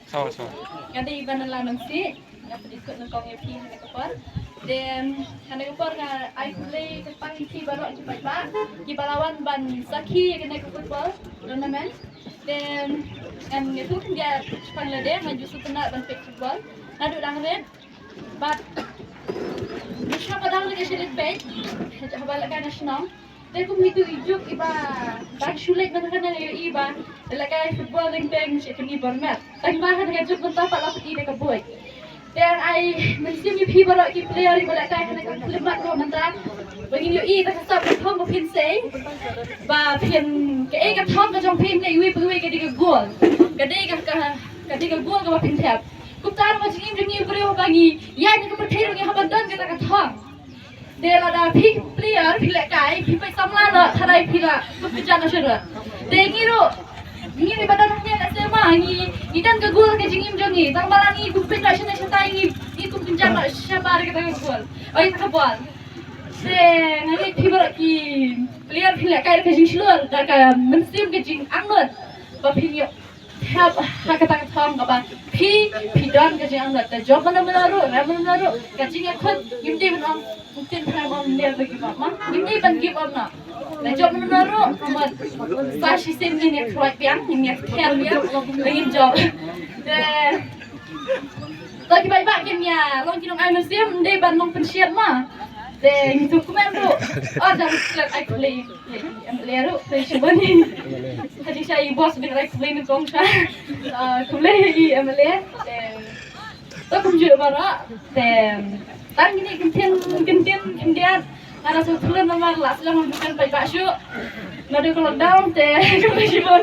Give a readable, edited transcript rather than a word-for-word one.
So. Kadi Bannyla Nongsiej, yang ikut nongkong EP nak kapal. Dan kena kapal kan, I play tentang EP baru cepat pak. Kita lawan ban Saki kena ke football tournament. Dan itu dia cepat lede, maju setenak ban football. Nadu dang red, but Misha padang lagi sedikit baik, habis kan nasional. Dia pun itu ijuk iba, tak sulit mana iba, lagi football yang teng sekali bermat. Tapi bahan kan juk bentar pak lapar ini kebuat. Dan I mesti mi baru ki player iba lagi kan kelemat lo mantan. Begini i tak stop thong của Pynrkhrie và cái thong cái trong Pyn này uy cái đi cái goal cái đi cái goal cái Pynrkhrie cũng ta mà chỉ những brio bagi ya những cái thế những haba đơn cái thong để là đã player phi lại cái phi phải xong la rồi thay đây phi là cũng phải chăn nó rồi để nghĩ về badan hanya nak sama ni dan ke goal ke jingim jongi tang balang ni cũng phải lại sana tay ni cũng phải chăn nó siapa cái goal oi tak ball để ngay phi baru ki player phi lại cái jing slur dan cái mesti ke jing angon và phi nhiều theo kata thong apa phi don ke jing angonแต่ job mana menaruh ke jing yang khut gimdi menang mungkin prime on dia bagi mama gimdi ban give up na la job mana menaruh amat sashi sen ni right yang ni tell dia bagi job lagi baik-baik kan ya long kinong ai mesti dia ban long pensiap mah để chụp comment rồi, jangan select I play, lero play siapa ni? Tadi saya boss dengan I play ni kong saya, play MLA, tak kunjung bara, tang ini kemudian ada satu bulan nama las lah bukan baik baik show, nado kalau down, kemudian